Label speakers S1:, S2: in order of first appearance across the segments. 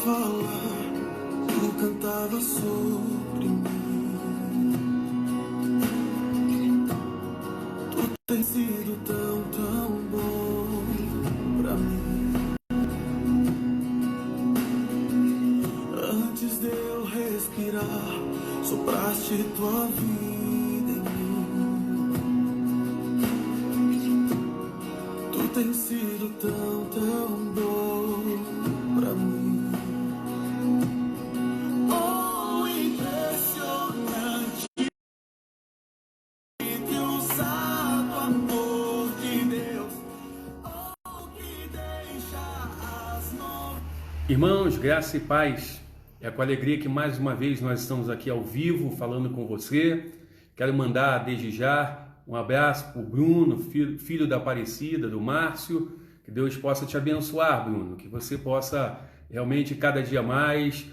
S1: falar, tu cantava sobre mim. Tu tens sido tão, tão bom pra mim. Antes de eu respirar, sopraste tua vida em mim. Tu tens sido tão, tão bom pra mim. Oh, impressionante, que ousado amor de Deus. Oh, que deixa as mãos.
S2: Irmãos, graça e paz. É com alegria que mais uma vez nós estamos aqui ao vivo falando com você. Quero mandar desde já um abraço para o Bruno, filho da Aparecida, do Márcio. Que Deus possa te abençoar, Bruno. Que você possa realmente cada dia mais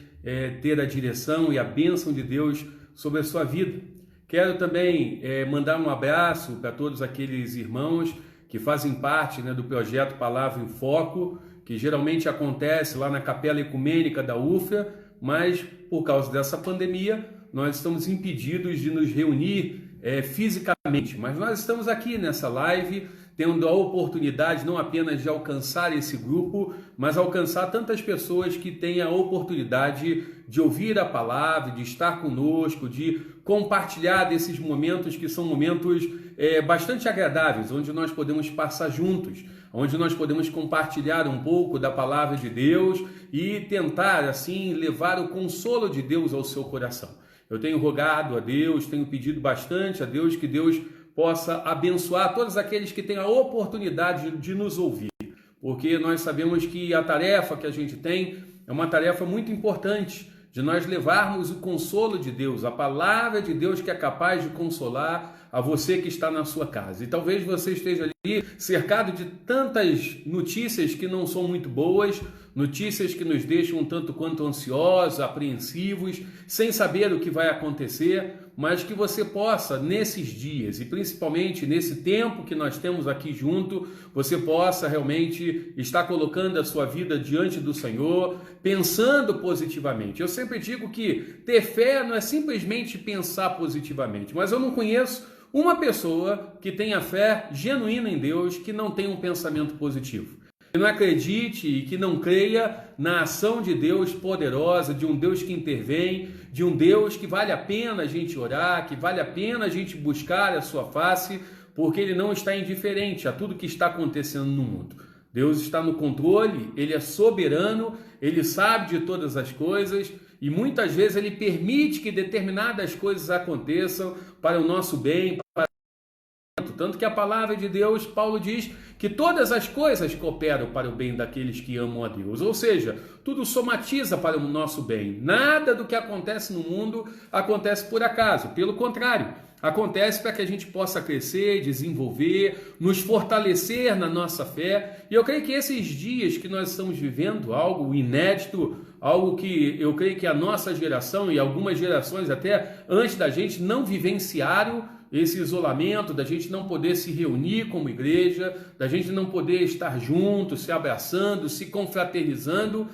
S2: ter a direção e a bênção de Deus sobre a sua vida. Quero também mandar um abraço para todos aqueles irmãos que fazem parte do projeto Palavra em Foco, que geralmente acontece lá na Capela Ecumênica da UFRA, mas por causa dessa pandemia nós estamos impedidos de nos reunir fisicamente. Mas nós estamos aqui nessa live tendo a oportunidade não apenas de alcançar esse grupo, mas alcançar tantas pessoas que têm a oportunidade de ouvir a palavra, de estar conosco, de compartilhar desses momentos que são momentos bastante agradáveis, onde nós podemos passar juntos, onde nós podemos compartilhar um pouco da palavra de Deus e tentar, assim, levar o consolo de Deus ao seu coração. Eu tenho rogado a Deus, tenho pedido bastante a Deus que Deus possa abençoar todos aqueles que têm a oportunidade de nos ouvir, porque nós sabemos que a tarefa que a gente tem é uma tarefa muito importante, de nós levarmos o consolo de Deus, a palavra de Deus que é capaz de consolar a você que está na sua casa. E talvez você esteja ali cercado de tantas notícias que não são muito boas, notícias que nos deixam um tanto quanto ansiosos, apreensivos, sem saber o que vai acontecer, mas que você possa, nesses dias, e principalmente nesse tempo que nós temos aqui junto, você possa realmente estar colocando a sua vida diante do Senhor, pensando positivamente. Eu sempre digo que ter fé não é simplesmente pensar positivamente, mas eu não conheço uma pessoa que tenha fé genuína em Deus que não tenha um pensamento positivo. Que não acredite e que não creia na ação de Deus poderosa, de um Deus que intervém, de um Deus que vale a pena a gente orar, que vale a pena a gente buscar a sua face, porque Ele não está indiferente a tudo que está acontecendo no mundo. Deus está no controle, Ele é soberano, Ele sabe de todas as coisas e muitas vezes Ele permite que determinadas coisas aconteçam para o nosso bem, tanto que a palavra de Deus, Paulo diz que todas as coisas cooperam para o bem daqueles que amam a Deus. Ou seja, tudo somatiza para o nosso bem. Nada do que acontece no mundo acontece por acaso. Pelo contrário, acontece para que a gente possa crescer, desenvolver, nos fortalecer na nossa fé. E eu creio que esses dias que nós estamos vivendo, algo inédito, algo que eu creio que a nossa geração e algumas gerações até antes da gente não vivenciaram, esse isolamento, da gente não poder se reunir como igreja, da gente não poder estar juntos, se abraçando, se confraternizando,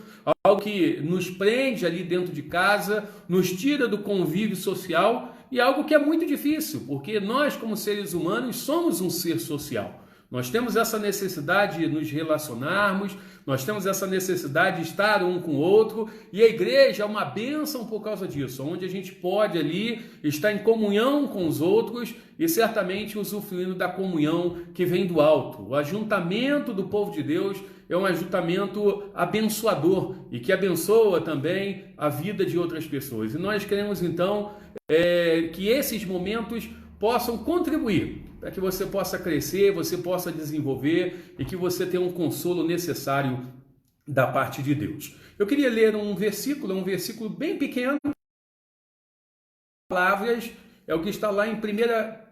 S2: algo que nos prende ali dentro de casa, nos tira do convívio social e algo que é muito difícil, porque nós como seres humanos somos um ser social. Nós temos essa necessidade de nos relacionarmos, nós temos essa necessidade de estar um com o outro, e a igreja é uma bênção por causa disso, onde a gente pode ali estar em comunhão com os outros e certamente usufruindo da comunhão que vem do alto. O ajuntamento do povo de Deus é um ajuntamento abençoador e que abençoa também a vida de outras pessoas. E nós queremos então que esses momentos possam contribuir para que você possa crescer, você possa desenvolver e que você tenha um consolo necessário da parte de Deus. Eu queria ler um versículo bem pequeno. Palavras é o que está lá em 1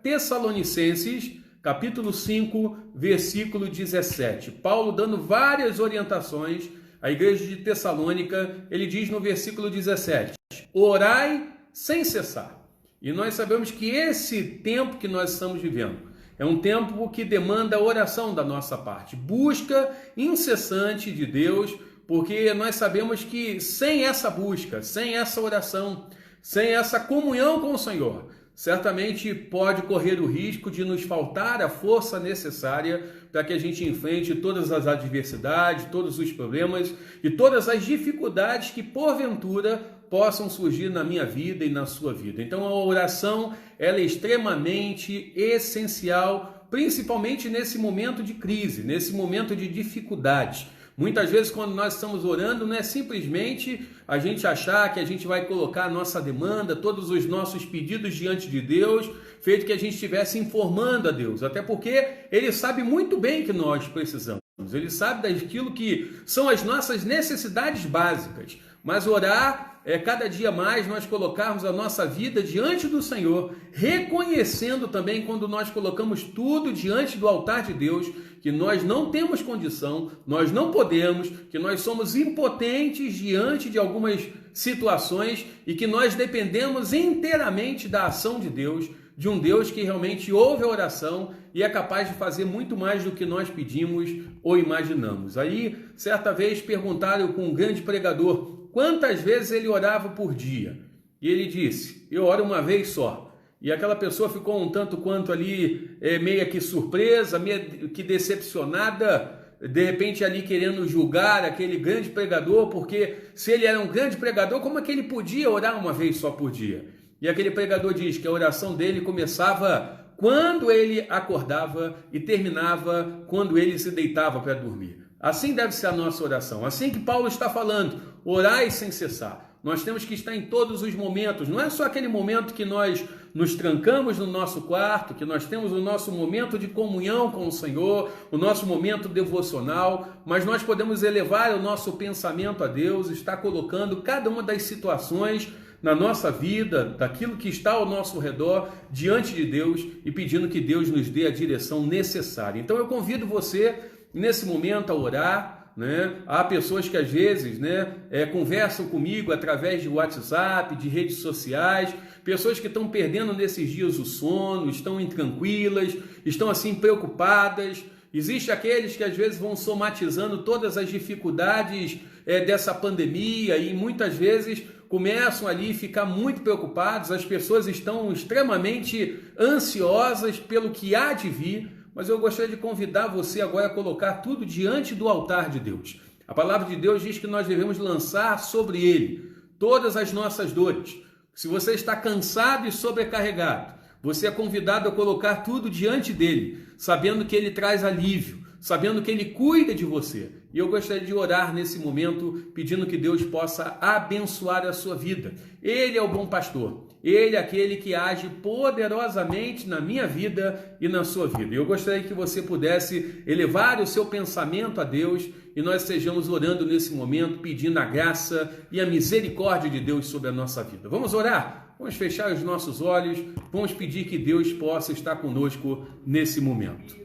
S2: Tessalonicenses, capítulo 5, versículo 17. Paulo dando várias orientações à igreja de Tessalônica, ele diz no versículo 17: orai sem cessar. E nós sabemos que esse tempo que nós estamos vivendo é um tempo que demanda oração da nossa parte, busca incessante de Deus, porque nós sabemos que sem essa busca, sem essa oração, sem essa comunhão com o Senhor, certamente pode correr o risco de nos faltar a força necessária para que a gente enfrente todas as adversidades, todos os problemas e todas as dificuldades que porventura possam surgir na minha vida e na sua vida. Então a oração, ela é extremamente essencial, principalmente nesse momento de crise, nesse momento de dificuldade. Muitas vezes quando nós estamos orando, não é simplesmente a gente achar que a gente vai colocar a nossa demanda, todos os nossos pedidos diante de Deus, feito que a gente estivesse informando a Deus, até porque Ele sabe muito bem que nós precisamos, Ele sabe daquilo que são as nossas necessidades básicas, mas orar é cada dia mais nós colocarmos a nossa vida diante do Senhor, reconhecendo também quando nós colocamos tudo diante do altar de Deus, que nós não temos condição, nós não podemos, que nós somos impotentes diante de algumas situações e que nós dependemos inteiramente da ação de Deus, de um Deus que realmente ouve a oração e é capaz de fazer muito mais do que nós pedimos ou imaginamos. Aí, certa vez, perguntaram com um grande pregador quantas vezes ele orava por dia. E ele disse, eu oro uma vez só. E aquela pessoa ficou um tanto quanto ali, meio que surpresa, meio que decepcionada, de repente ali querendo julgar aquele grande pregador, porque se ele era um grande pregador, como é que ele podia orar uma vez só por dia? E aquele pregador diz que a oração dele começava quando ele acordava e terminava quando ele se deitava para dormir. Assim deve ser a nossa oração. Assim que Paulo está falando, orai sem cessar. Nós temos que estar em todos os momentos. Não é só aquele momento que nós nos trancamos no nosso quarto, que nós temos o nosso momento de comunhão com o Senhor, o nosso momento devocional, mas nós podemos elevar o nosso pensamento a Deus, estar colocando cada uma das situações na nossa vida, daquilo que está ao nosso redor, diante de Deus e pedindo que Deus nos dê a direção necessária. Então eu convido você, nesse momento, a orar, né? Há pessoas que às vezes, né, conversam comigo através de WhatsApp, de redes sociais, pessoas que estão perdendo nesses dias o sono, estão intranquilas, estão assim preocupadas. Existem aqueles que às vezes vão somatizando todas as dificuldades dessa pandemia e muitas vezes começam ali a ficar muito preocupados, as pessoas estão extremamente ansiosas pelo que há de vir, mas eu gostaria de convidar você agora a colocar tudo diante do altar de Deus. A palavra de Deus diz que nós devemos lançar sobre Ele todas as nossas dores. Se você está cansado e sobrecarregado, você é convidado a colocar tudo diante dele, sabendo que ele traz alívio, sabendo que ele cuida de você. E eu gostaria de orar nesse momento, pedindo que Deus possa abençoar a sua vida. Ele é o bom pastor. Ele é aquele que age poderosamente na minha vida e na sua vida. Eu gostaria que você pudesse elevar o seu pensamento a Deus e nós estejamos orando nesse momento, pedindo a graça e a misericórdia de Deus sobre a nossa vida. Vamos orar? Vamos fechar os nossos olhos, vamos pedir que Deus possa estar conosco nesse momento.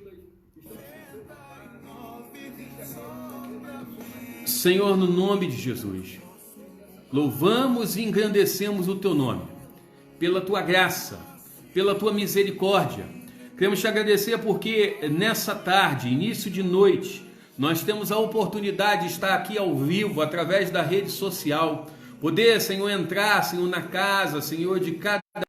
S2: Senhor, no nome de Jesus, louvamos e engrandecemos o Teu nome, pela Tua graça, pela Tua misericórdia. Queremos te agradecer porque nessa tarde, início de noite, nós temos a oportunidade de estar aqui ao vivo, através da rede social, poder, Senhor, entrar, Senhor, na casa, Senhor, de cada um,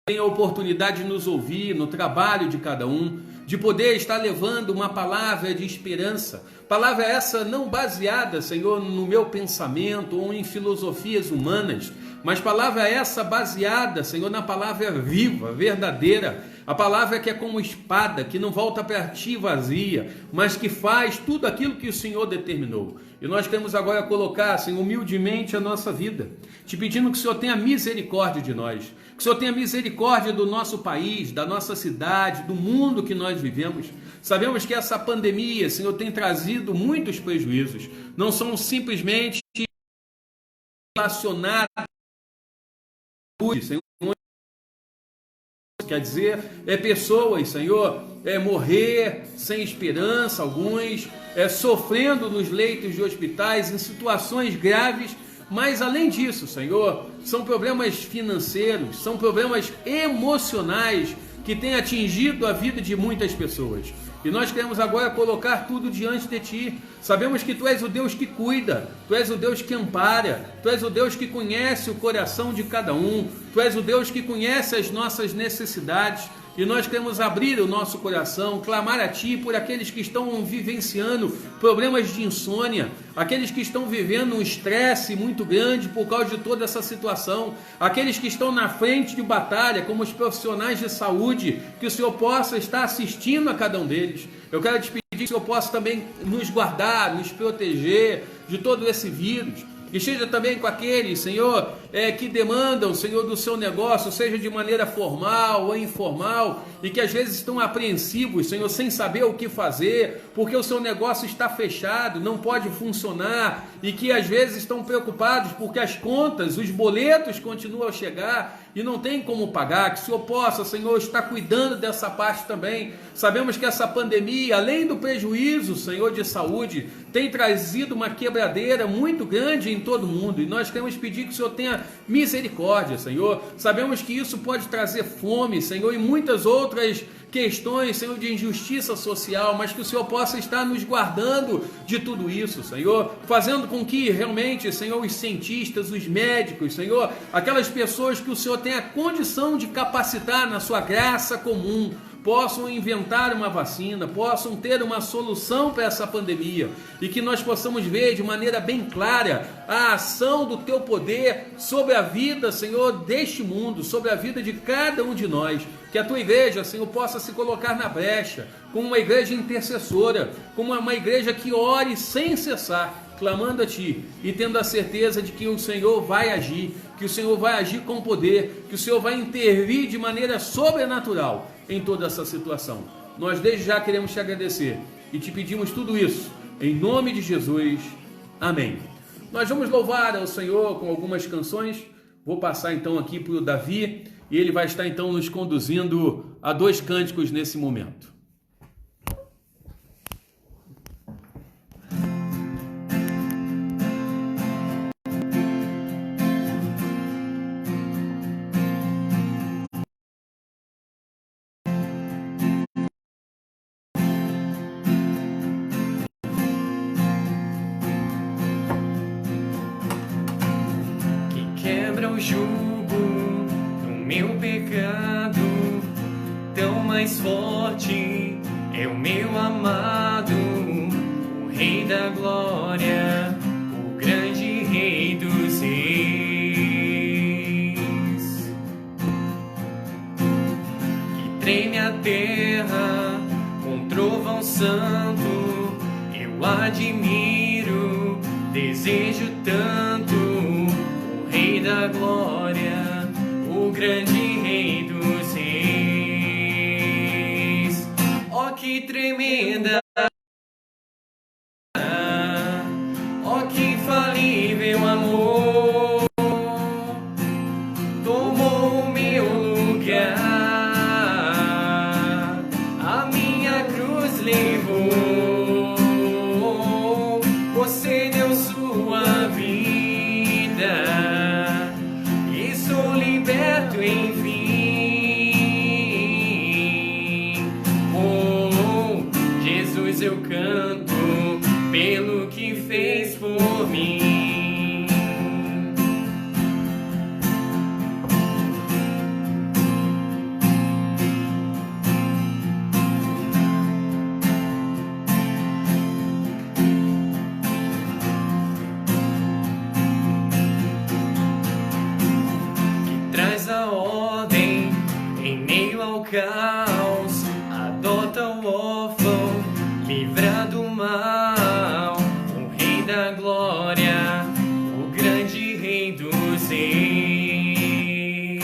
S2: tem a oportunidade de nos ouvir, no trabalho de cada um, de poder estar levando uma palavra de esperança, palavra essa não baseada, Senhor, no meu pensamento ou em filosofias humanas, mas palavra essa baseada, Senhor, na palavra viva, verdadeira, a palavra que é como espada, que não volta para ti vazia, mas que faz tudo aquilo que o Senhor determinou. E nós queremos agora colocar, Senhor, humildemente a nossa vida, te pedindo que o Senhor tenha misericórdia de nós, que o Senhor tenha misericórdia do nosso país, da nossa cidade, do mundo que nós vivemos. Sabemos que essa pandemia, Senhor, tem trazido muitos prejuízos, não são simplesmente relacionados à saúde, Senhor. Quer dizer, pessoas, Senhor, morrer sem esperança, alguns sofrendo nos leitos de hospitais, em situações graves, mas além disso, Senhor, são problemas financeiros, são problemas emocionais que têm atingido a vida de muitas pessoas. E nós queremos agora colocar tudo diante de Ti. Sabemos que Tu és o Deus que cuida, Tu és o Deus que ampara, Tu és o Deus que conhece o coração de cada um, Tu és o Deus que conhece as nossas necessidades. E nós queremos abrir o nosso coração, clamar a Ti por aqueles que estão vivenciando problemas de insônia, aqueles que estão vivendo um estresse muito grande por causa de toda essa situação, aqueles que estão na frente de batalha, como os profissionais de saúde, que o Senhor possa estar assistindo a cada um deles. Eu quero te pedir que o Senhor possa também nos guardar, nos proteger de todo esse vírus. E esteja também com aqueles, Senhor, que demandam, Senhor, do seu negócio, seja de maneira formal ou informal, e que às vezes estão apreensivos, Senhor, sem saber o que fazer, porque o seu negócio está fechado, não pode funcionar, e que às vezes estão preocupados porque as contas, os boletos continuam a chegar e não tem como pagar. Que o Senhor possa, Senhor, estar cuidando dessa parte também. Sabemos que essa pandemia, além do prejuízo, Senhor, de saúde, tem trazido uma quebradeira muito grande em todo mundo, e nós queremos pedir que o Senhor tenha misericórdia, Senhor. Sabemos que isso pode trazer fome, Senhor, e muitas outras questões, Senhor, de injustiça social, mas que o Senhor possa estar nos guardando de tudo isso, Senhor, fazendo com que realmente, Senhor, os cientistas, os médicos, Senhor, aquelas pessoas que o Senhor tem a condição de capacitar na sua graça comum, possam inventar uma vacina, possam ter uma solução para essa pandemia, e que nós possamos ver de maneira bem clara a ação do Teu poder sobre a vida, Senhor, deste mundo, sobre a vida de cada um de nós. Que a Tua igreja, Senhor, possa se colocar na brecha, como uma igreja intercessora, como uma igreja que ore sem cessar, clamando a Ti e tendo a certeza de que o Senhor vai agir, que o Senhor vai agir com poder, que o Senhor vai intervir de maneira sobrenatural em toda essa situação. Nós desde já queremos Te agradecer e Te pedimos tudo isso em nome de Jesus. Amém. Nós vamos louvar ao Senhor com algumas canções. Vou passar então aqui para o Davi e ele vai estar então nos conduzindo a 2 cânticos nesse momento.
S3: O jugo do meu pecado, tão mais forte é o meu amado, o Rei da Glória, o grande Rei dos Reis. Que treme a terra com trovão santo, eu admiro, desejo tanto Rei da Glória, o grande Rei dos Reis. Oh, que tremenda, oh, que infalível amor, tomou o meu lugar, a minha cruz levou, você deu sua vida, enfim. Oh, Jesus, eu canto pelo que fez por mim. Caos, adota o órfão, livra do mal, o Rei da Glória, o grande Rei dos Reis.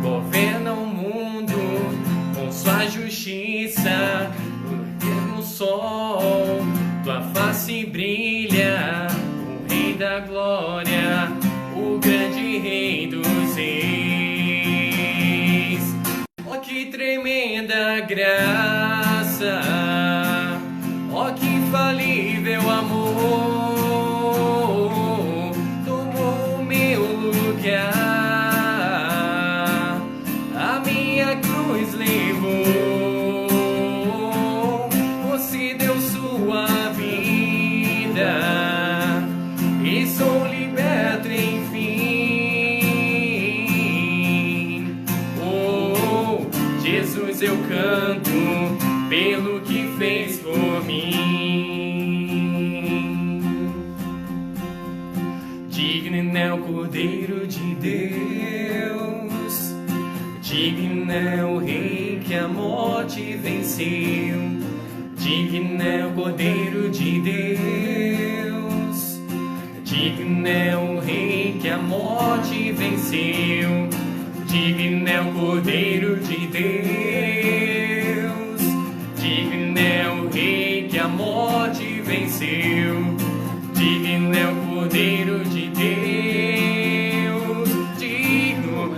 S3: Governa o mundo com sua justiça, no sol, tua face brilha, o Rei da Glória, o grande Rei dos Reis. Que tremenda graça, ó, que infalível amor, tomou o meu lugar, a minha cruz levou, pelo que fez por mim. Digno é o Cordeiro de Deus, digno é o Rei que a morte venceu. Digno é o Cordeiro de Deus, digno é o Rei que a morte venceu. Digno é o Cordeiro de Deus, digno é o Rei que a morte venceu. Digno é o Cordeiro de Deus, digno,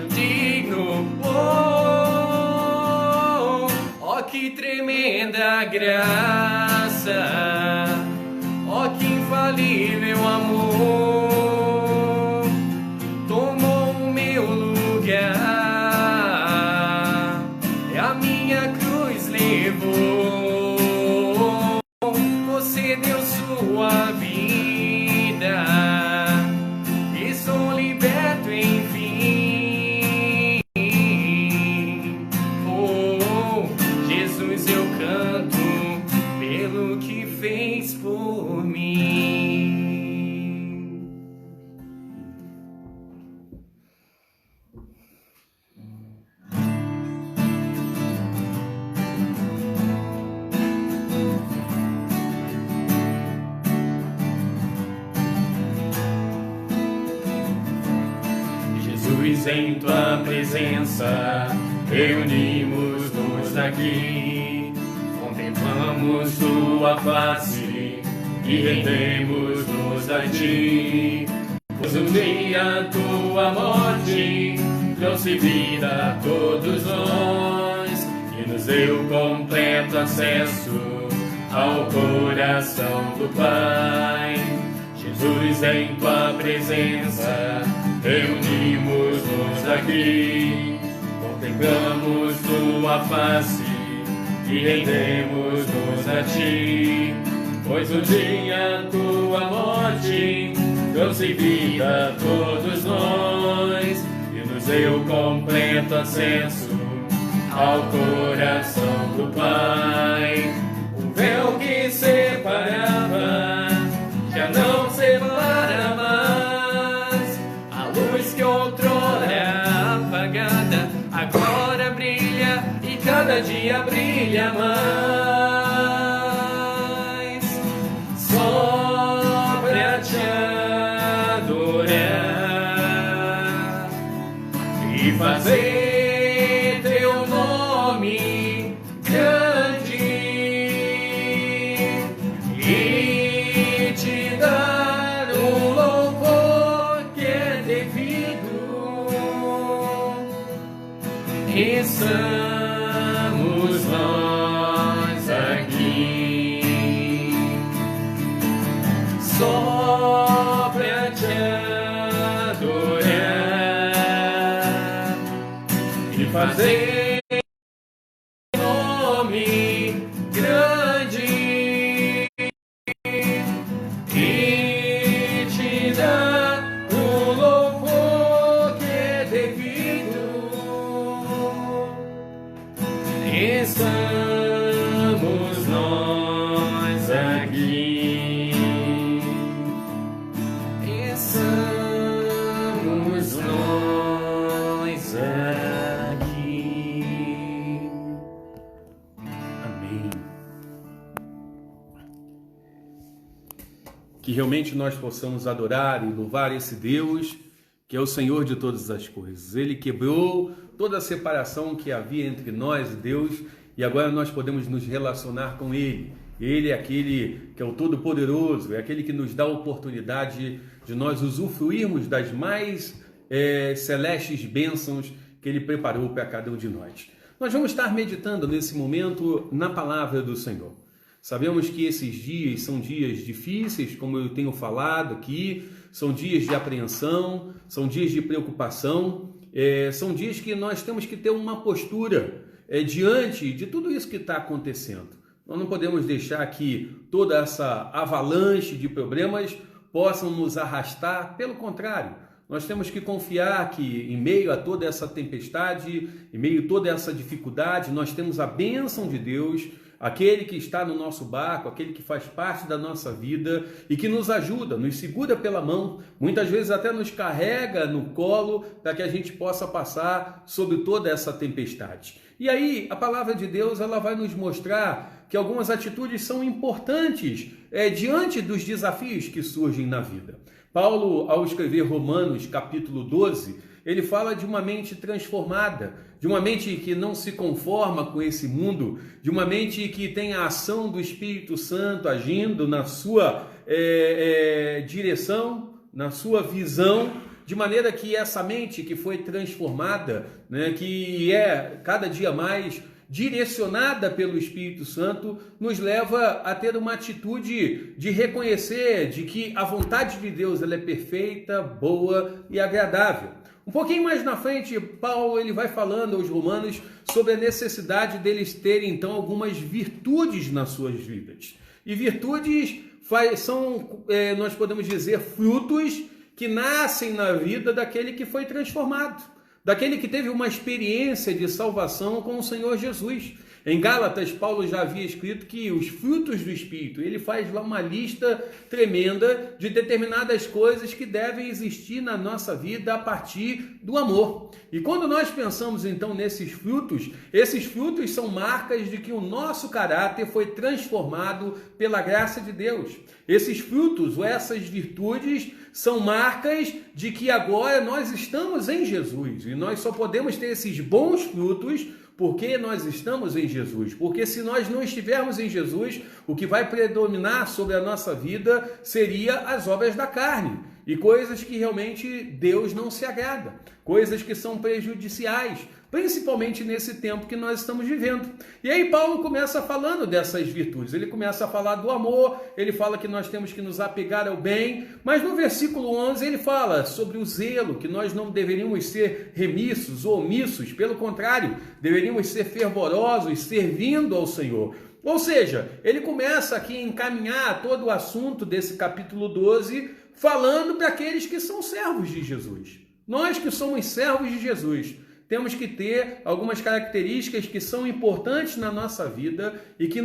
S3: oh, que tremenda graça, oh, que infalível amor, tomou o meu lugar, e a minha cruz levou. Você deu sua vida, e sou liberto enfim. Oh, Jesus, eu canto pelo que fez por mim. Jesus, em tua presença reunimos-nos aqui, contemplamos tua face e rendemos-nos a ti. Pois um dia tua morte trouxe vida a todos nós e nos deu completo acesso ao coração do Pai. Jesus, em tua presença reunimos-nos aqui, contemplamos tua face e rendemos-nos a ti. Pois um dia tua morte trouxe vida a todos nós e nos deu completo acesso ao coração do Pai. O véu que separava já não separa mais, a luz que outrora apagada agora brilha e cada dia brilha mais. Só pra te adorar e fazer teu nome grande e te dar o louvor que é devido. Estamos nós aqui só pra te adorar e fazer nome grande e te dar o louvor que é devido. Estamos nós aqui, estamos nós aqui.
S2: Amém. Que realmente nós possamos adorar e louvar esse Deus que é o Senhor de todas as coisas. Ele quebrou toda a separação que havia entre nós e Deus e agora nós podemos nos relacionar com Ele. Ele é aquele que é o Todo-Poderoso, é aquele que nos dá a oportunidade de nós usufruirmos das mais celestes bênçãos que Ele preparou para cada um de nós. Nós vamos estar meditando nesse momento na palavra do Senhor. Sabemos que esses dias são dias difíceis, como eu tenho falado aqui, são dias de apreensão, são dias de preocupação, são dias que nós temos que ter uma postura diante de tudo isso que está acontecendo. Nós não podemos deixar que toda essa avalanche de problemas possam nos arrastar, pelo contrário, nós temos que confiar que em meio a toda essa tempestade, em meio a toda essa dificuldade, nós temos a bênção de Deus, aquele que está no nosso barco, aquele que faz parte da nossa vida e que nos ajuda, nos segura pela mão, muitas vezes até nos carrega no colo para que a gente possa passar sobre toda essa tempestade. E aí a palavra de Deus ela vai nos mostrar que algumas atitudes são importantes diante dos desafios que surgem na vida. Paulo, ao escrever Romanos capítulo 12, ele fala de uma mente transformada, de uma mente que não se conforma com esse mundo, de uma mente que tem a ação do Espírito Santo agindo na sua direção, na sua visão, de maneira que essa mente que foi transformada, né, que é cada dia mais direcionada pelo Espírito Santo, nos leva a ter uma atitude de reconhecer de que a vontade de Deus ela é perfeita, boa e agradável. Um pouquinho mais na frente, Paulo ele vai falando aos romanos sobre a necessidade deles terem então algumas virtudes nas suas vidas. E virtudes são, nós podemos dizer, frutos que nascem na vida daquele que foi transformado, daquele que teve uma experiência de salvação com o Senhor Jesus. Em Gálatas, Paulo já havia escrito que os frutos do Espírito, ele faz lá uma lista tremenda de determinadas coisas que devem existir na nossa vida a partir do amor. E quando nós pensamos então nesses frutos, esses frutos são marcas de que o nosso caráter foi transformado pela graça de Deus. Esses frutos ou essas virtudes são marcas de que agora nós estamos em Jesus. E nós só podemos ter esses bons frutos porque nós estamos em Jesus. Porque se nós não estivermos em Jesus, o que vai predominar sobre a nossa vida seria as obras da carne. E coisas que realmente Deus não se agrada. Coisas que são prejudiciais, principalmente nesse tempo que nós estamos vivendo. E aí Paulo começa falando dessas virtudes, ele começa a falar do amor, ele fala que nós temos que nos apegar ao bem, mas no versículo 11 ele fala sobre o zelo, que nós não deveríamos ser remissos ou omissos, pelo contrário, deveríamos ser fervorosos, servindo ao Senhor. Ou seja, ele começa aqui a encaminhar todo o assunto desse capítulo 12, falando para aqueles que são servos de Jesus. Nós que somos servos de Jesus, temos que ter algumas características que são importantes na nossa vida e que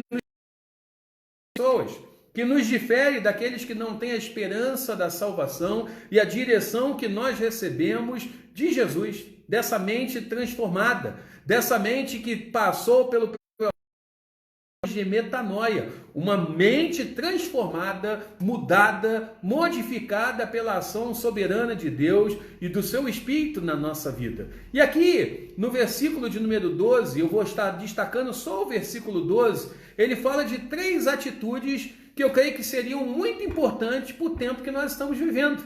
S2: nos difere daqueles que não têm a esperança da salvação e a direção que nós recebemos de Jesus, dessa mente transformada, dessa mente que passou pelo de metanoia, uma mente transformada, mudada, modificada pela ação soberana de Deus e do seu Espírito na nossa vida. E aqui, no versículo de número 12, eu vou estar destacando só o versículo 12, ele fala de 3 atitudes que eu creio que seriam muito importantes para o tempo que nós estamos vivendo.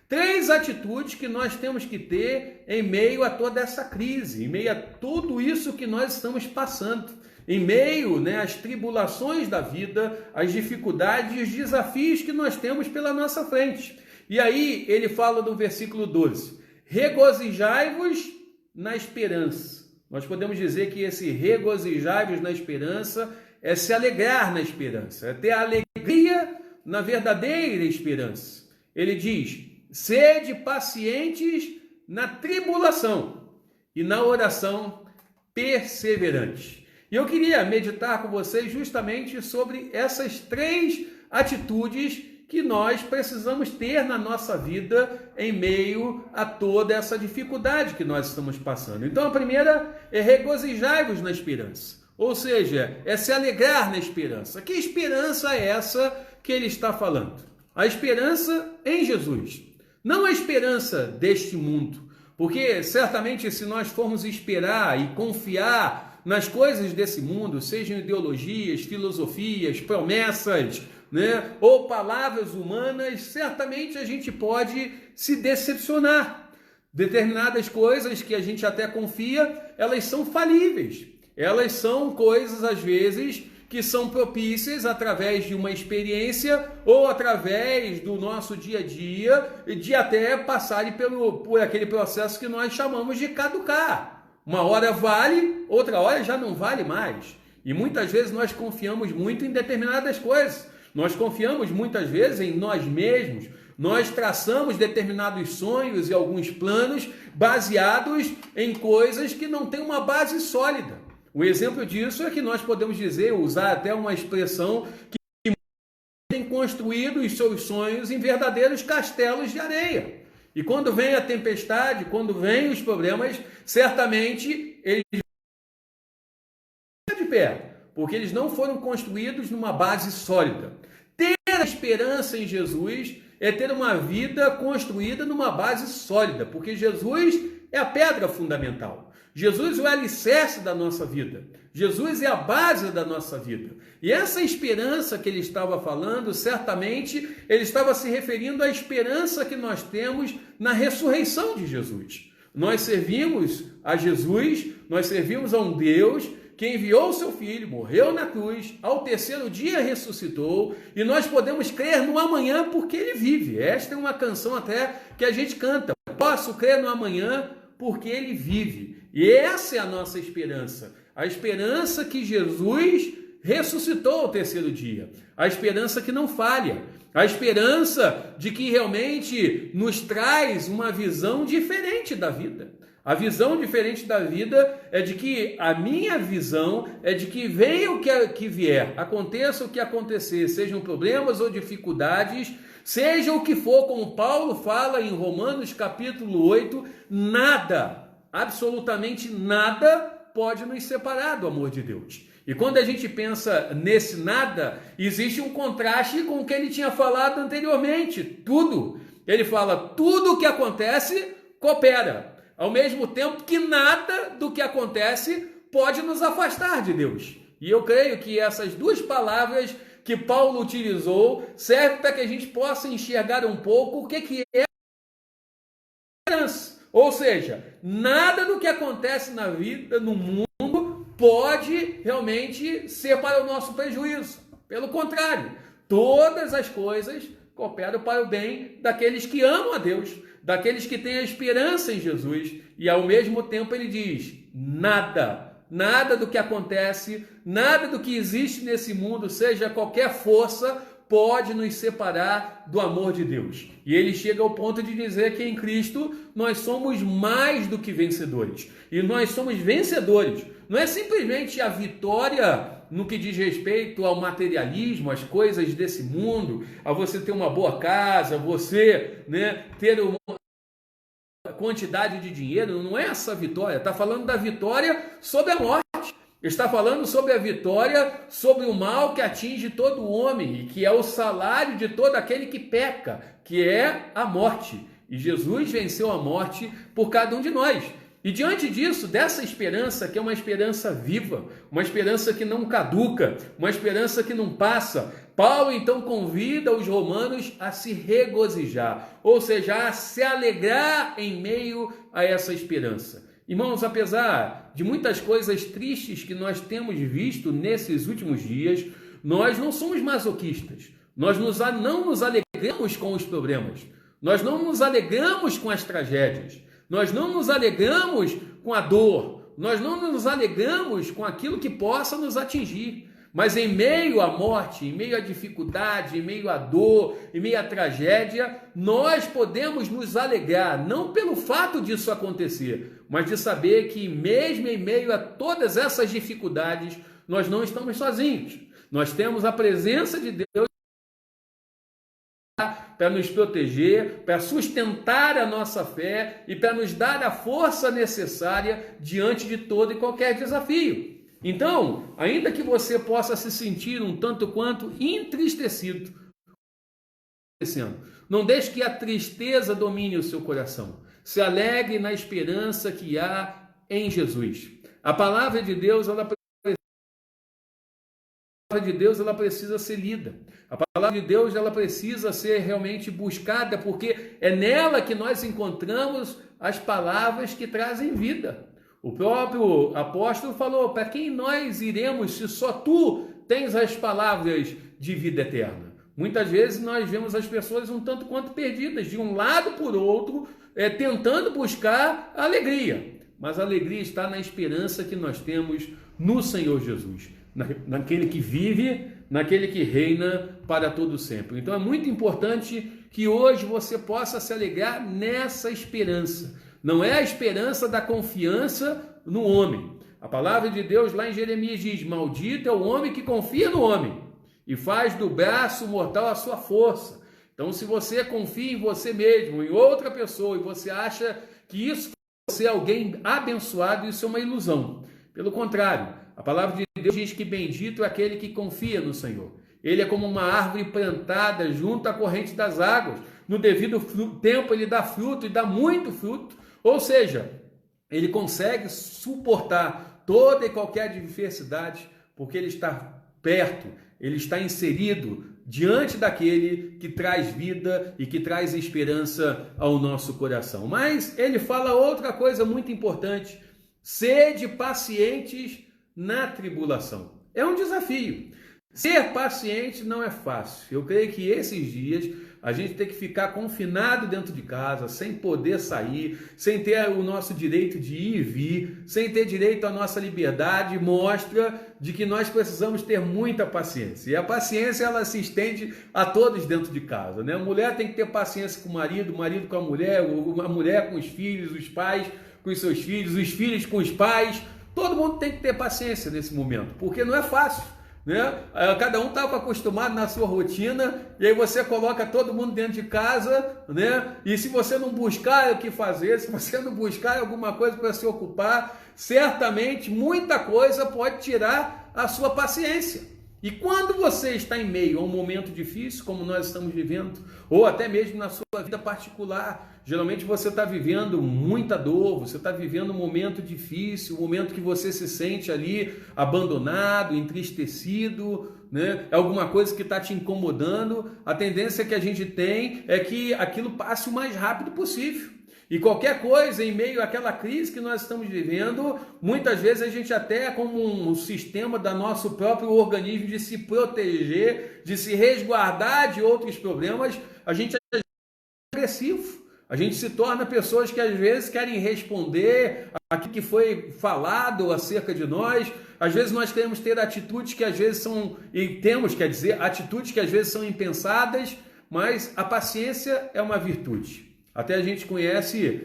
S2: 3 atitudes que nós temos que ter em meio a toda essa crise, em meio a tudo isso que nós estamos passando. Em meio às tribulações da vida, as dificuldades e os desafios que nós temos pela nossa frente. E aí ele fala no versículo 12, regozijai-vos na esperança. Nós podemos dizer que esse regozijai-vos na esperança é se alegrar na esperança, é ter alegria na verdadeira esperança. Ele diz, sede pacientes na tribulação e na oração perseverante. E eu queria meditar com vocês justamente sobre essas 3 atitudes que nós precisamos ter na nossa vida em meio a toda essa dificuldade que nós estamos passando. Então a primeira é regozijai-vos na esperança, ou seja, é se alegrar na esperança. Que esperança é essa que ele está falando? A esperança em Jesus, não a esperança deste mundo, porque certamente se nós formos esperar e confiar nas coisas desse mundo, sejam ideologias, filosofias, promessas, ou palavras humanas, certamente a gente pode se decepcionar. Determinadas coisas que a gente até confia, elas são falíveis. Elas são coisas, às vezes, que são propícias através de uma experiência ou através do nosso dia a dia, de até passarem por aquele processo que nós chamamos de caducar. Uma hora vale, outra hora já não vale mais. E muitas vezes nós confiamos muito em determinadas coisas. Nós confiamos muitas vezes em nós mesmos. Nós traçamos determinados sonhos e alguns planos baseados em coisas que não têm uma base sólida. O exemplo disso é que nós podemos dizer, usar até uma expressão que tem construído os seus sonhos em verdadeiros castelos de areia. E quando vem a tempestade, quando vem os problemas, certamente eles vão de pé, porque eles não foram construídos numa base sólida. Ter a esperança em Jesus é ter uma vida construída numa base sólida, porque Jesus é a pedra fundamental. Jesus é o alicerce da nossa vida. Jesus é a base da nossa vida. E essa esperança que ele estava falando, certamente ele estava se referindo à esperança que nós temos na ressurreição de Jesus. Nós servimos a Jesus, nós servimos a um Deus que enviou o seu Filho, morreu na cruz, ao terceiro dia ressuscitou, e nós podemos crer no amanhã porque ele vive. Esta é uma canção até que a gente canta. Posso crer no amanhã porque ele vive. E essa é a nossa esperança. A esperança que Jesus ressuscitou ao terceiro dia. A esperança que não falha. A esperança de que realmente nos traz uma visão diferente da vida. A visão diferente da vida é de que a minha visão é de que venha o que vier, aconteça o que acontecer, sejam problemas ou dificuldades, seja o que for, como Paulo fala em Romanos capítulo 8, nada, absolutamente nada pode nos separar do amor de Deus. E quando a gente pensa nesse nada, existe um contraste com o que ele tinha falado anteriormente. Tudo. Ele fala, tudo o que acontece coopera. Ao mesmo tempo que nada do que acontece pode nos afastar de Deus. E eu creio que essas duas palavras que Paulo utilizou servem para que a gente possa enxergar um pouco o que é esperança. Ou seja, nada do que acontece na vida, no mundo, pode realmente ser para o nosso prejuízo. Pelo contrário, todas as coisas cooperam para o bem daqueles que amam a Deus, daqueles que têm a esperança em Jesus. E ao mesmo tempo ele diz, nada do que acontece, nada do que existe nesse mundo, seja qualquer força, pode nos separar do amor de Deus. E ele chega ao ponto de dizer que em Cristo nós somos mais do que vencedores. E nós somos vencedores. Não é simplesmente a vitória no que diz respeito ao materialismo, às coisas desse mundo, a você ter uma boa casa, você ter uma quantidade de dinheiro. Não é essa vitória. Está falando da vitória sobre a morte. Está falando sobre a vitória sobre o mal que atinge todo homem e que é o salário de todo aquele que peca, que é a morte. E Jesus venceu a morte por cada um de nós. E diante disso, dessa esperança, que é uma esperança viva, uma esperança que não caduca, uma esperança que não passa, Paulo então convida os romanos a se regozijar, ou seja, a se alegrar em meio a essa esperança. Irmãos, apesar de muitas coisas tristes que nós temos visto nesses últimos dias, nós não somos masoquistas. Nós não nos alegramos com os problemas. Nós não nos alegramos com as tragédias. Nós não nos alegramos com a dor. Nós não nos alegramos com aquilo que possa nos atingir. Mas em meio à morte, em meio à dificuldade, em meio à dor, em meio à tragédia, nós podemos nos alegrar, não pelo fato disso acontecer, mas de saber que mesmo em meio a todas essas dificuldades, nós não estamos sozinhos. Nós temos a presença de Deus para nos proteger, para sustentar a nossa fé e para nos dar a força necessária diante de todo e qualquer desafio. Então, ainda que você possa se sentir um tanto quanto entristecido, não deixe que a tristeza domine o seu coração. Se alegre na esperança que há em Jesus. A palavra de Deus, ela precisa ser lida. A palavra de Deus, ela precisa ser realmente buscada, porque é nela que nós encontramos as palavras que trazem vida. O próprio apóstolo falou, para quem nós iremos se só tu tens as palavras de vida eterna? Muitas vezes nós vemos as pessoas um tanto quanto perdidas, de um lado por outro, tentando buscar alegria. Mas a alegria está na esperança que nós temos no Senhor Jesus, naquele que vive, naquele que reina para todo sempre. Então é muito importante que hoje você possa se alegrar nessa esperança. Não é a esperança da confiança no homem, A palavra de Deus lá em Jeremias diz: maldito é o homem que confia no homem e faz do braço mortal a sua força. Então, se você confia em você mesmo, em outra pessoa, e você acha que isso faz você alguém abençoado, isso é uma ilusão. Pelo contrário, a palavra de Deus diz que bendito é aquele que confia no Senhor. Ele é como uma árvore plantada junto à corrente das águas. No devido tempo ele dá fruto e dá muito fruto. Ou seja, ele consegue suportar toda e qualquer adversidade, porque ele está perto, ele está inserido diante daquele que traz vida e que traz esperança ao nosso coração. Mas ele fala outra coisa muito importante: sede pacientes na tribulação. É um desafio. Ser paciente não é fácil. Eu creio que esses dias a gente tem que ficar confinado dentro de casa, sem poder sair, sem ter o nosso direito de ir e vir, sem ter direito à nossa liberdade, mostra de que nós precisamos ter muita paciência. E a paciência, ela se estende a todos dentro de casa, né? A mulher tem que ter paciência com o marido com a mulher com os filhos, os pais com os seus filhos, os filhos com os pais. Todo mundo tem que ter paciência nesse momento, porque não é fácil, né? Cada um estava acostumado na sua rotina, e aí você coloca todo mundo dentro de casa, né? E se você não buscar o que fazer, se você não buscar alguma coisa para se ocupar, certamente muita coisa pode tirar a sua paciência. E quando você está em meio a um momento difícil, como nós estamos vivendo, ou até mesmo na sua vida particular, geralmente você está vivendo muita dor, você está vivendo um momento difícil, um momento que você se sente ali abandonado, entristecido, né? É alguma coisa que está te incomodando. A tendência que a gente tem é que aquilo passe o mais rápido possível. E qualquer coisa em meio àquela crise que nós estamos vivendo, muitas vezes a gente até, como um sistema do nosso próprio organismo de se proteger, de se resguardar de outros problemas, a gente é agressivo. A gente se torna pessoas que às vezes querem responder aquilo que foi falado acerca de nós. Às vezes nós queremos ter atitudes que às vezes são, atitudes que às vezes são impensadas, mas a paciência é uma virtude. Até a gente conhece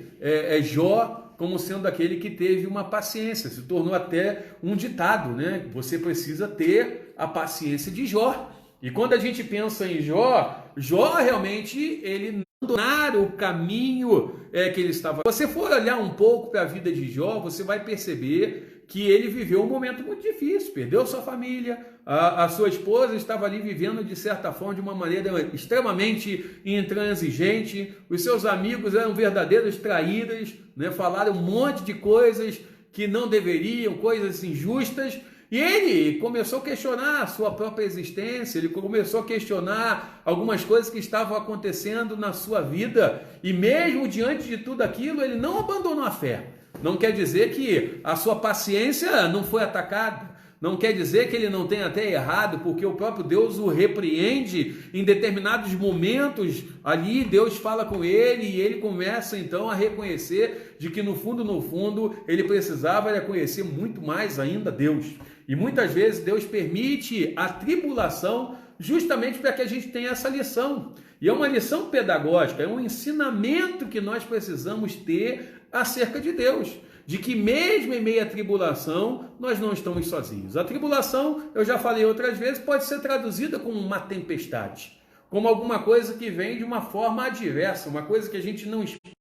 S2: Jó como sendo aquele que teve uma paciência, se tornou até um ditado, né? Você precisa ter a paciência de Jó. E quando a gente pensa em Jó realmente ele não abandonar o caminho que ele estava. Se você for olhar um pouco para a vida de Jó, você vai perceber que ele viveu um momento muito difícil, perdeu sua família, a sua esposa estava ali vivendo de certa forma de uma maneira extremamente intransigente, os seus amigos eram verdadeiros traíras, né? Falaram um monte de coisas que não deveriam, coisas injustas, e ele começou a questionar a sua própria existência, ele começou a questionar algumas coisas que estavam acontecendo na sua vida, e mesmo diante de tudo aquilo, ele não abandonou a fé. Não quer dizer que a sua paciência não foi atacada. Não quer dizer que ele não tenha até errado, porque o próprio Deus o repreende em determinados momentos. Ali Deus fala com ele e ele começa então a reconhecer de que no fundo, ele precisava conhecer muito mais ainda Deus. E muitas vezes Deus permite a tribulação justamente para que a gente tenha essa lição. E é uma lição pedagógica, é um ensinamento que nós precisamos ter acerca de Deus, de que mesmo em meio à tribulação, nós não estamos sozinhos. A tribulação, eu já falei outras vezes, pode ser traduzida como uma tempestade, como alguma coisa que vem de uma forma adversa, uma coisa que a gente não espera.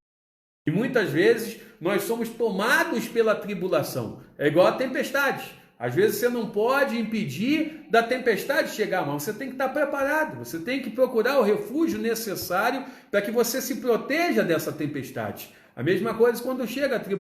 S2: E muitas vezes nós somos tomados pela tribulação, é igual a tempestade. Às vezes você não pode impedir da tempestade chegar, mas você tem que estar preparado, você tem que procurar o refúgio necessário para que você se proteja dessa tempestade. A mesma coisa quando chega a tribulação.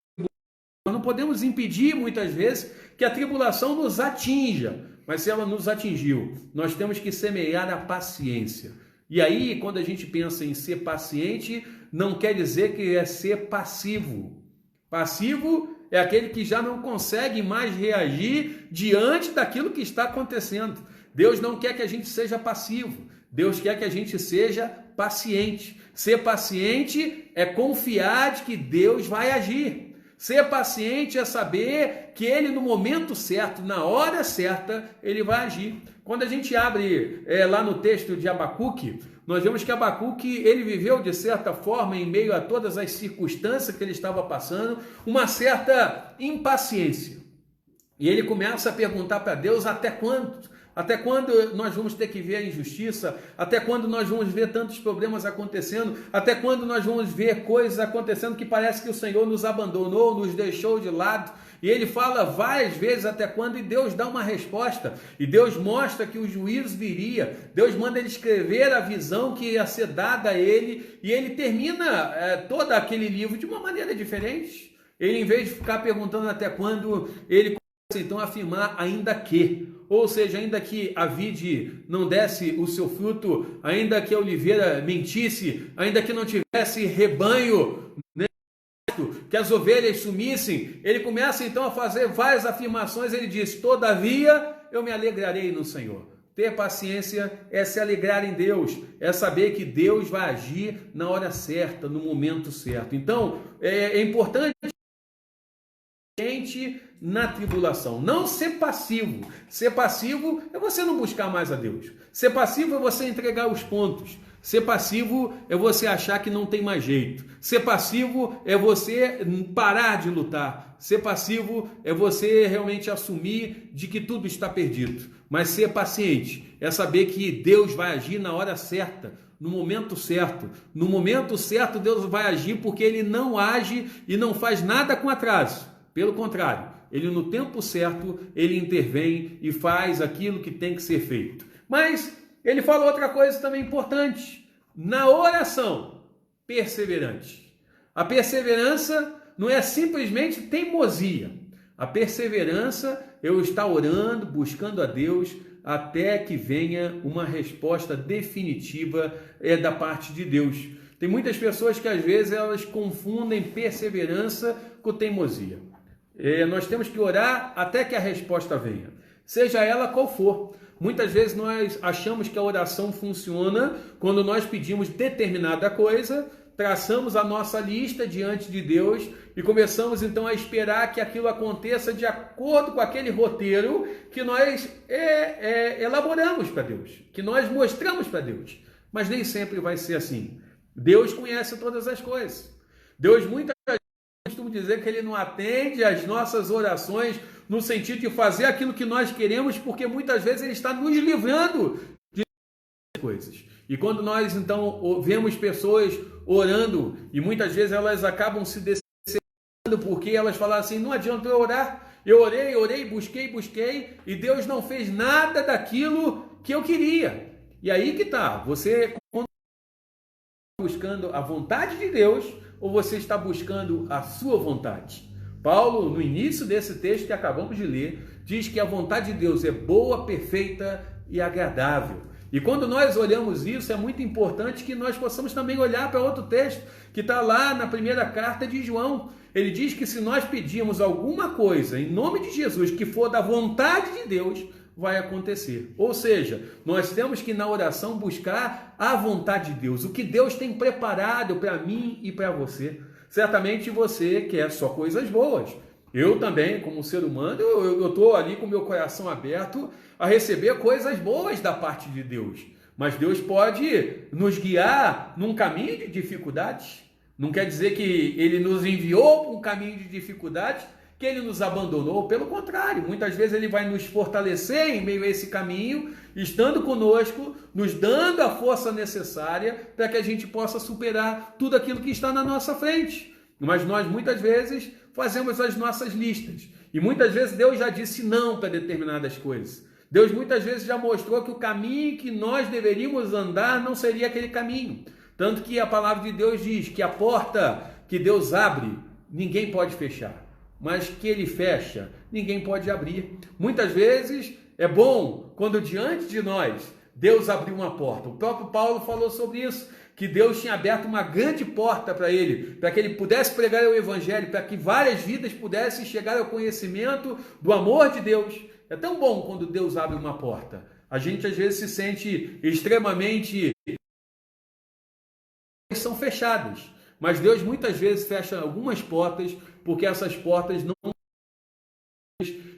S2: Nós não podemos impedir muitas vezes que a tribulação nos atinja, mas se ela nos atingiu, nós temos que semear a paciência. E aí, quando a gente pensa em ser paciente, não quer dizer que é ser passivo. Passivo é aquele que já não consegue mais reagir diante daquilo que está acontecendo. Deus não quer que a gente seja passivo. Deus quer que a gente seja paciente. Ser paciente é confiar de que Deus vai agir. Ser paciente é saber que Ele, no momento certo, na hora certa, Ele vai agir. Quando a gente abre lá no texto de Abacuque, nós vemos que Abacuque, ele viveu de certa forma, em meio a todas as circunstâncias que ele estava passando, uma certa impaciência. E ele começa a perguntar para Deus até quando? Até quando nós vamos ter que ver a injustiça? Até quando nós vamos ver tantos problemas acontecendo? Até quando nós vamos ver coisas acontecendo que parece que o Senhor nos abandonou, nos deixou de lado? E ele fala várias vezes até quando, e Deus dá uma resposta. E Deus mostra que o juízo viria. Deus manda ele escrever a visão que ia ser dada a ele. E ele termina todo aquele livro de uma maneira diferente. Ele, em vez de ficar perguntando até quando, ele começa então a afirmar ainda que. Ou seja, ainda que a vide não desse o seu fruto, ainda que a oliveira mentisse, ainda que não tivesse rebanho, né, que as ovelhas sumissem, ele começa então a fazer várias afirmações. Ele diz: todavia eu me alegrarei no Senhor. Ter paciência é se alegrar em Deus, é saber que Deus vai agir na hora certa, no momento certo. Então, é importante na tribulação, não ser passivo. Ser passivo é você não buscar mais a Deus. Ser passivo é você entregar os pontos. Ser passivo é você achar que não tem mais jeito. Ser passivo é você parar de lutar. Ser passivo é você realmente assumir de que tudo está perdido. Mas ser paciente é saber que Deus vai agir na hora certa, no momento certo. No momento certo Deus vai agir, porque Ele não age e não faz nada com atraso. Pelo contrário, Ele no tempo certo, Ele intervém e faz aquilo que tem que ser feito. Mas ele fala outra coisa também importante: na oração perseverante. A perseverança não é simplesmente teimosia. A perseverança é eu estar orando, buscando a Deus, até que venha uma resposta definitiva da parte de Deus. Tem muitas pessoas que às vezes elas confundem perseverança com teimosia. Nós temos que orar até que a resposta venha, seja ela qual for. Muitas vezes nós achamos que a oração funciona quando nós pedimos determinada coisa, traçamos a nossa lista diante de Deus e começamos então a esperar que aquilo aconteça de acordo com aquele roteiro que nós elaboramos para Deus, que nós mostramos para Deus. Mas nem sempre vai ser assim. Deus conhece todas as coisas. Deus muitas vezes, costumo dizer que Ele não atende às nossas orações no sentido de fazer aquilo que nós queremos, porque muitas vezes Ele está nos livrando de coisas. E quando nós então vemos pessoas orando, e muitas vezes elas acabam se decepcionando porque elas falam assim: não adianta eu orar, eu orei, busquei, e Deus não fez nada daquilo que eu queria. E aí que está, você buscando a vontade de Deus ou você está buscando a sua vontade? Paulo, no início desse texto que acabamos de ler, diz que a vontade de Deus é boa, perfeita e agradável. E quando nós olhamos isso, é muito importante que nós possamos também olhar para outro texto que está lá na primeira carta de João. Ele diz que se nós pedirmos alguma coisa em nome de Jesus que for da vontade de Deus, vai acontecer. Ou seja, nós temos que na oração buscar a vontade de Deus, o que Deus tem preparado para mim e para você. Certamente você quer só coisas boas. Eu também, como ser humano, eu estou ali com o meu coração aberto a receber coisas boas da parte de Deus. Mas Deus pode nos guiar num caminho de dificuldades. Não quer dizer que Ele nos enviou para um caminho de dificuldades, que Ele nos abandonou. Pelo contrário, muitas vezes Ele vai nos fortalecer em meio a esse caminho, estando conosco, nos dando a força necessária para que a gente possa superar tudo aquilo que está na nossa frente. Mas nós muitas vezes fazemos as nossas listas. E muitas vezes Deus já disse não para determinadas coisas. Deus muitas vezes já mostrou que o caminho que nós deveríamos andar não seria aquele caminho. Tanto que a palavra de Deus diz que a porta que Deus abre, ninguém pode fechar. Mas que Ele fecha, ninguém pode abrir. Muitas vezes é bom quando diante de nós Deus abriu uma porta. O próprio Paulo falou sobre isso, que Deus tinha aberto uma grande porta para ele, para que ele pudesse pregar o Evangelho, para que várias vidas pudessem chegar ao conhecimento do amor de Deus. É tão bom quando Deus abre uma porta. A gente às vezes se sente extremamente... são fechadas. Mas Deus muitas vezes fecha algumas portas, porque essas portas não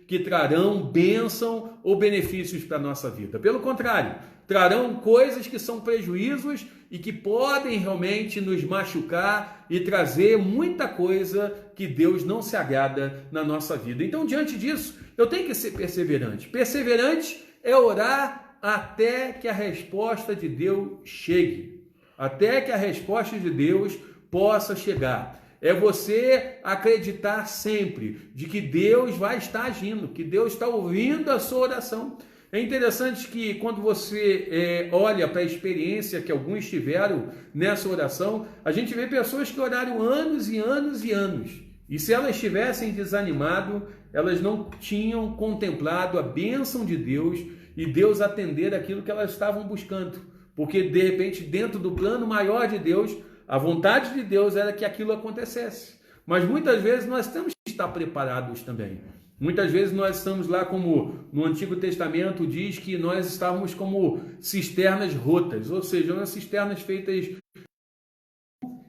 S2: que trarão bênção ou benefícios para a nossa vida. Pelo contrário, trarão coisas que são prejuízos e que podem realmente nos machucar e trazer muita coisa que Deus não se agrada na nossa vida. Então, diante disso, Eu tenho que ser perseverante. Perseverante é orar até que a resposta de Deus chegue. Até que a resposta de Deus possa chegar. É você acreditar sempre de que Deus vai estar agindo, que Deus está ouvindo a sua oração. É interessante que quando você olha para a experiência que alguns tiveram nessa oração, a gente vê pessoas que oraram anos e anos e anos. E se elas tivessem desanimado, elas não tinham contemplado a bênção de Deus e Deus atender aquilo que elas estavam buscando. Porque, de repente, dentro do plano maior de Deus, a vontade de Deus era que aquilo acontecesse. Mas muitas vezes nós temos que estar preparados também. Muitas vezes nós estamos lá, como no Antigo Testamento diz que nós estávamos como cisternas rotas, ou seja, umas cisternas feitas,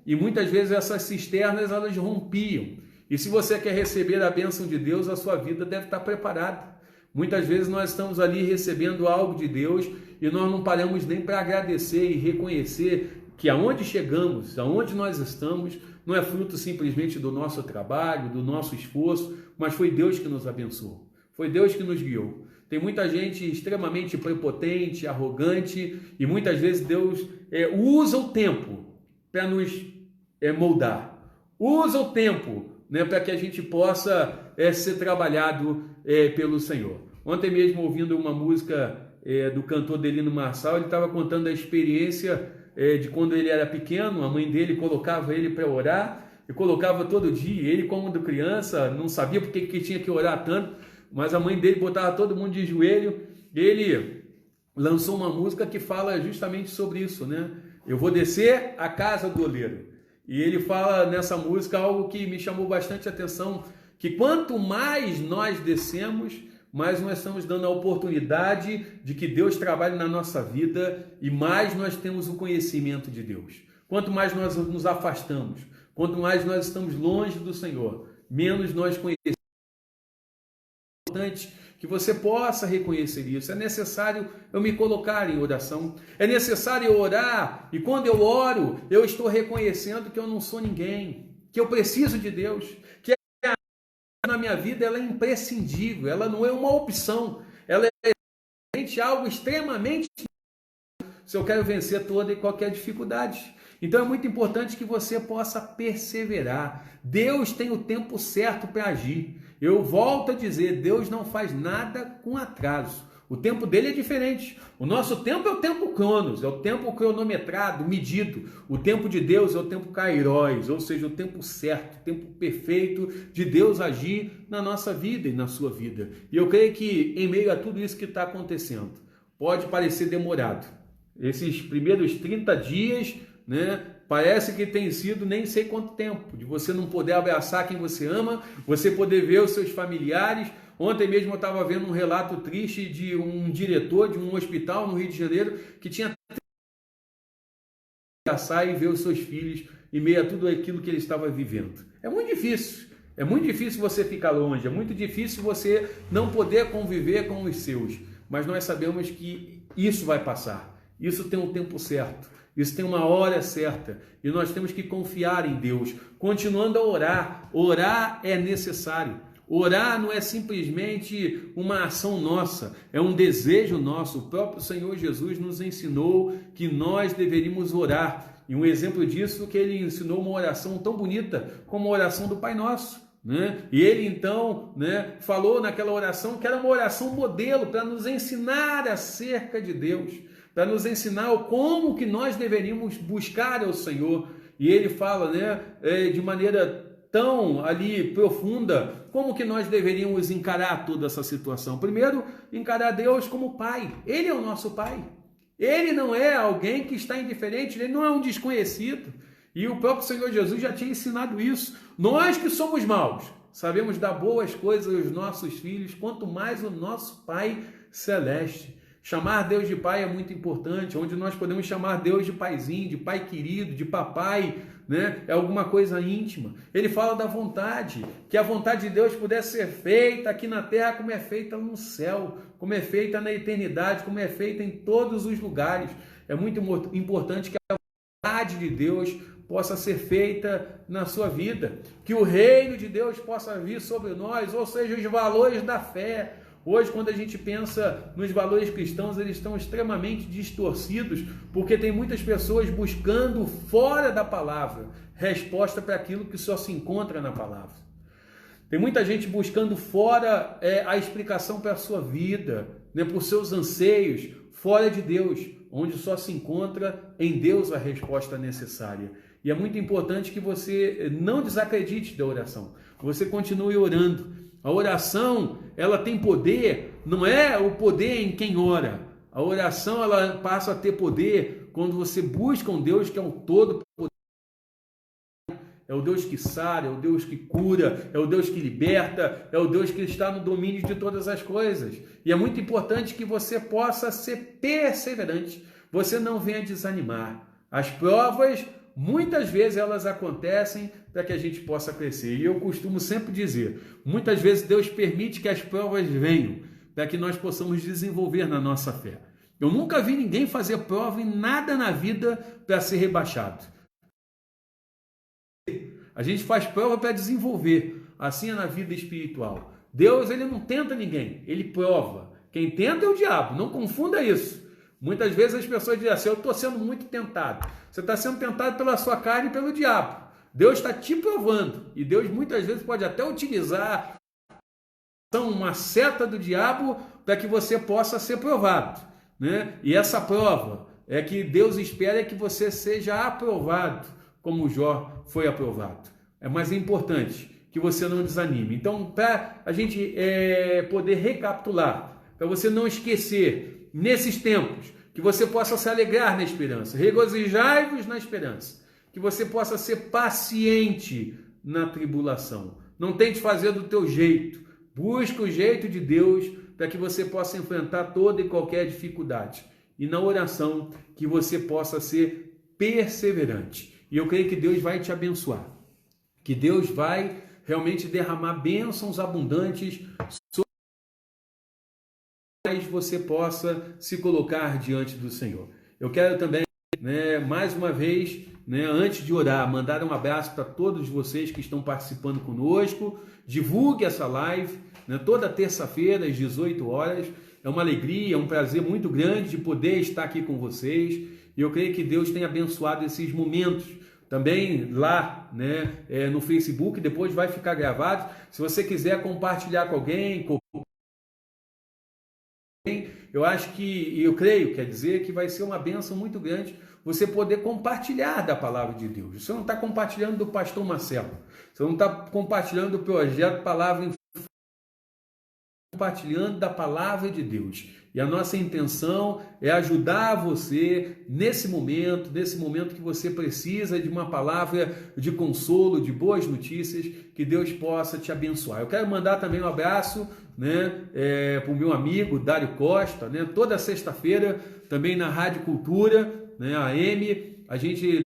S2: e muitas vezes essas cisternas elas rompiam. E se você quer receber a bênção de Deus, a sua vida deve estar preparada. Muitas vezes nós estamos ali recebendo algo de Deus e nós não paramos nem para agradecer e reconhecer que aonde chegamos, aonde nós estamos, não é fruto simplesmente do nosso trabalho, do nosso esforço, mas foi Deus que nos abençoou. Foi Deus que nos guiou. Tem muita gente extremamente prepotente, arrogante, e muitas vezes Deus usa o tempo para nos moldar. Usa o tempo, né, para que a gente possa ser trabalhado pelo Senhor. Ontem mesmo, ouvindo uma música do cantor Delino Marçal, ele estava contando a experiência de quando ele era pequeno. A mãe dele colocava ele para orar, e colocava todo dia. Ele, como criança, não sabia porque que tinha que orar tanto, mas a mãe dele botava todo mundo de joelho. Ele lançou uma música que fala justamente sobre isso, né? Eu vou descer a casa do oleiro. E ele fala nessa música algo que me chamou bastante atenção, que quanto mais nós descemos, mais nós estamos dando a oportunidade de que Deus trabalhe na nossa vida e mais nós temos o conhecimento de Deus. Quanto mais nós nos afastamos, quanto mais nós estamos longe do Senhor, menos nós conhecemos. É importante que você possa reconhecer isso. É necessário eu me colocar em oração. É necessário eu orar. E quando eu oro, eu estou reconhecendo que eu não sou ninguém, que eu preciso de Deus, que na minha vida ela é imprescindível, ela não é uma opção, ela é algo extremamente se eu quero vencer toda e qualquer dificuldade. Então é muito importante que você possa perseverar. Deus tem o tempo certo para agir. Eu volto a dizer, Deus não faz nada com atraso. O tempo dele é diferente. O nosso tempo é o tempo cronos, é o tempo cronometrado, medido. O tempo de Deus é o tempo kairos, ou seja, o tempo certo, o tempo perfeito de Deus agir na nossa vida e na sua vida. E eu creio que em meio a tudo isso que está acontecendo, pode parecer demorado. Esses primeiros 30 dias, né? Parece que tem sido nem sei quanto tempo, de você não poder abraçar quem você ama, você poder ver os seus familiares. Ontem mesmo eu estava vendo um relato triste de um diretor de um hospital no Rio de Janeiro que tinha que abraçar e ver os seus filhos em meio a tudo aquilo que ele estava vivendo. É muito difícil você ficar longe, é muito difícil você não poder conviver com os seus, mas nós sabemos que isso vai passar, isso tem um tempo certo. Isso tem uma hora certa e nós temos que confiar em Deus, continuando a orar. Orar é necessário. Orar não é simplesmente uma ação nossa, é um desejo nosso. O próprio Senhor Jesus nos ensinou que nós deveríamos orar. E um exemplo disso é que ele ensinou uma oração tão bonita como a oração do Pai Nosso. Né? E ele então, né, falou naquela oração que era uma oração modelo para nos ensinar acerca de Deus, para nos ensinar como que nós deveríamos buscar ao Senhor. E ele fala, né, de maneira tão ali profunda, como que nós deveríamos encarar toda essa situação. Primeiro, encarar Deus como Pai. Ele é o nosso Pai. Ele não é alguém que está indiferente, ele não é um desconhecido. E o próprio Senhor Jesus já tinha ensinado isso. Nós que somos maus, sabemos dar boas coisas aos nossos filhos, quanto mais o nosso Pai Celeste. Chamar Deus de Pai é muito importante, onde nós podemos chamar Deus de paizinho, de pai querido, de papai, né? É alguma coisa íntima. Ele fala da vontade, que a vontade de Deus pudesse ser feita aqui na terra como é feita no céu, como é feita na eternidade, como é feita em todos os lugares. É muito importante que a vontade de Deus possa ser feita na sua vida, que o reino de Deus possa vir sobre nós, ou seja, os valores da fé. Hoje, quando a gente pensa nos valores cristãos, eles estão extremamente distorcidos, porque tem muitas pessoas buscando fora da palavra resposta para aquilo que só se encontra na palavra. Tem muita gente buscando fora a explicação para a sua vida, né, por seus anseios, fora de Deus, onde só se encontra em Deus a resposta necessária. E é muito importante que você não desacredite da oração, você continue orando. A oração, ela tem poder, não é o poder em quem ora. A oração, ela passa a ter poder quando você busca um Deus que é o todo-poderoso. É o Deus que sara, é o Deus que cura, é o Deus que liberta, é o Deus que está no domínio de todas as coisas. E é muito importante que você possa ser perseverante, você não venha desanimar. As provas, muitas vezes elas acontecem para que a gente possa crescer. E eu costumo sempre dizer, muitas vezes Deus permite que as provas venham para que nós possamos desenvolver na nossa fé. Eu nunca vi ninguém fazer prova em nada na vida para ser rebaixado. A gente faz prova para desenvolver. Assim é na vida espiritual. Deus, ele não tenta ninguém, ele prova. Quem tenta é o diabo, não confunda isso. Muitas vezes as pessoas dizem assim, eu estou sendo muito tentado. Você está sendo tentado pela sua carne e pelo diabo. Deus está te provando. E Deus muitas vezes pode até utilizar uma seta do diabo para que você possa ser provado, né? E essa prova é que Deus espera que você seja aprovado, como Jó foi aprovado. Mas é importante que você não desanime. Então, para a gente poder recapitular, para você não esquecer, nesses tempos, que você possa se alegrar na esperança, regozijai-vos na esperança, que você possa ser paciente na tribulação. Não tente fazer do teu jeito, busque o jeito de Deus para que você possa enfrentar toda e qualquer dificuldade. E na oração, que você possa ser perseverante. E eu creio que Deus vai te abençoar, que Deus vai realmente derramar bênçãos abundantes sobre você possa se colocar diante do Senhor. Eu quero também, mais uma vez, antes de orar, mandar um abraço para todos vocês que estão participando conosco. Divulgue essa live, toda terça-feira às 18 horas. É uma alegria, é um prazer muito grande de poder estar aqui com vocês. E eu creio que Deus tem abençoado esses momentos. Também lá, no Facebook, depois vai ficar gravado. Se você quiser compartilhar com alguém, eu acho que, eu creio, quer dizer, que vai ser uma bênção muito grande você poder compartilhar da palavra de Deus. Você não está compartilhando do pastor Marcelo, você não está compartilhando do projeto Palavra em compartilhando da palavra de Deus. E a nossa intenção é ajudar você nesse momento que você precisa de uma palavra de consolo, de boas notícias, que Deus possa te abençoar. Eu quero mandar também um abraço para o meu amigo Dário Costa, toda sexta-feira, também na Rádio Cultura, AM, a gente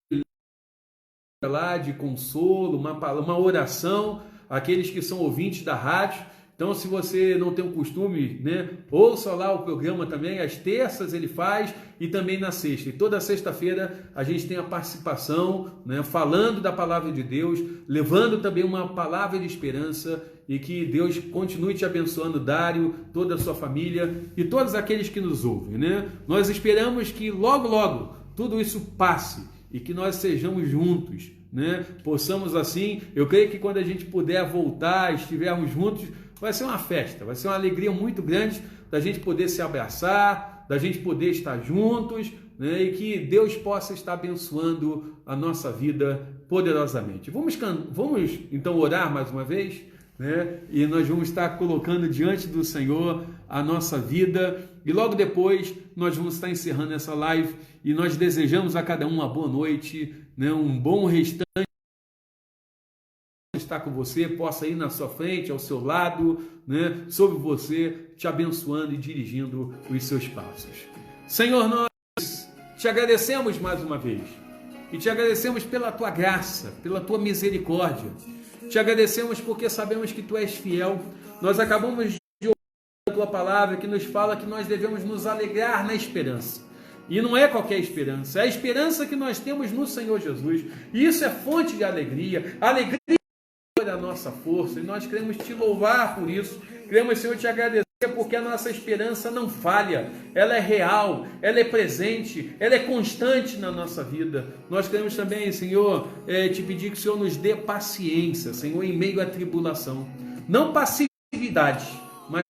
S2: lá de consolo, uma oração, aqueles que são ouvintes da rádio. Então, se você não tem o costume, ouça lá o programa também, às terças ele faz e também na sexta. E toda sexta-feira a gente tem a participação, falando da palavra de Deus, levando também uma palavra de esperança e que Deus continue te abençoando, Dário, toda a sua família e todos aqueles que nos ouvem, Nós esperamos que logo, logo tudo isso passe e que nós sejamos juntos, Possamos assim, eu creio que quando a gente puder voltar, estivermos juntos, vai ser uma festa, vai ser uma alegria muito grande da gente poder se abraçar, da gente poder estar juntos, e que Deus possa estar abençoando a nossa vida poderosamente. Vamos então orar mais uma vez, e nós vamos estar colocando diante do Senhor a nossa vida e logo depois nós vamos estar encerrando essa live e nós desejamos a cada um uma boa noite, um bom restante. Estar com você, possa ir na sua frente, ao seu lado, sobre você, te abençoando e dirigindo os seus passos. Senhor, nós te agradecemos mais uma vez e te agradecemos pela tua graça, pela tua misericórdia. Te agradecemos porque sabemos que tu és fiel. Nós acabamos de ouvir a tua palavra que nos fala que nós devemos nos alegrar na esperança. E não é qualquer esperança, é a esperança que nós temos no Senhor Jesus. E isso é fonte de alegria. A alegria é a nossa força. E nós queremos te louvar por isso. Queremos, Senhor, te agradecer porque a nossa esperança não falha. Ela é real, ela é presente, ela é constante na nossa vida. Nós queremos também, Senhor, te pedir que o Senhor nos dê paciência, Senhor, em meio à tribulação. Não passividade, mas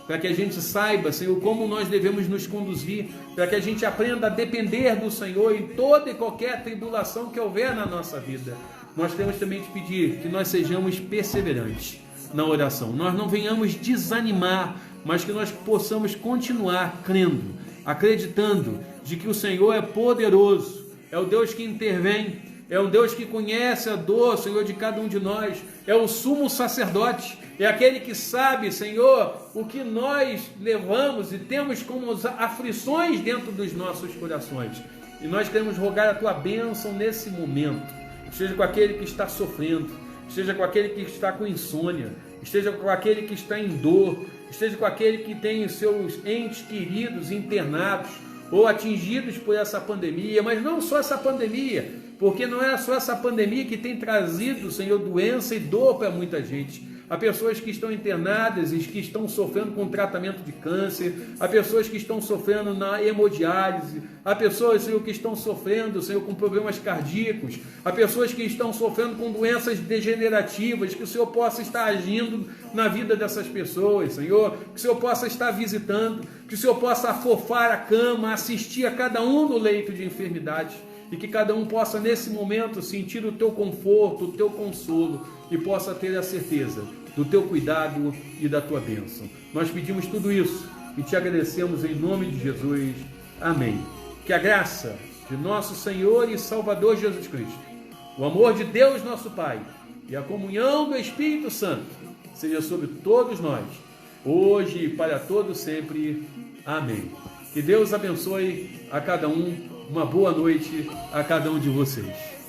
S2: para que a gente saiba, Senhor, como nós devemos nos conduzir, para que a gente aprenda a depender do Senhor em toda e qualquer tribulação que houver na nossa vida. Nós queremos também te pedir que nós sejamos perseverantes na oração. Nós não venhamos desanimar, mas que nós possamos continuar crendo, acreditando de que o Senhor é poderoso, é o Deus que intervém, é um Deus que conhece a dor, Senhor, de cada um de nós, é o sumo sacerdote, é aquele que sabe, Senhor, o que nós levamos e temos como aflições dentro dos nossos corações. E nós queremos rogar a tua bênção nesse momento, esteja com aquele que está sofrendo, esteja com aquele que está com insônia, esteja com aquele que está em dor, esteja com aquele que tem os seus entes queridos internados ou atingidos por essa pandemia, mas não só essa pandemia, porque não é só essa pandemia que tem trazido, Senhor, doença e dor para muita gente. Há pessoas que estão internadas e que estão sofrendo com tratamento de câncer, há pessoas que estão sofrendo na hemodiálise, há pessoas, Senhor, que estão sofrendo, Senhor, com problemas cardíacos, há pessoas que estão sofrendo com doenças degenerativas, que o Senhor possa estar agindo na vida dessas pessoas, Senhor, que o Senhor possa estar visitando, que o Senhor possa afofar a cama, assistir a cada um no leito de enfermidade, e que cada um possa nesse momento sentir o teu conforto, o teu consolo, e possa ter a certeza do teu cuidado e da tua bênção. Nós pedimos tudo isso e te agradecemos em nome de Jesus. Amém. Que a graça de nosso Senhor e Salvador Jesus Cristo, o amor de Deus nosso Pai e a comunhão do Espírito Santo seja sobre todos nós, hoje e para todos sempre. Amém. Que Deus abençoe a cada um. Uma boa noite a cada um de vocês.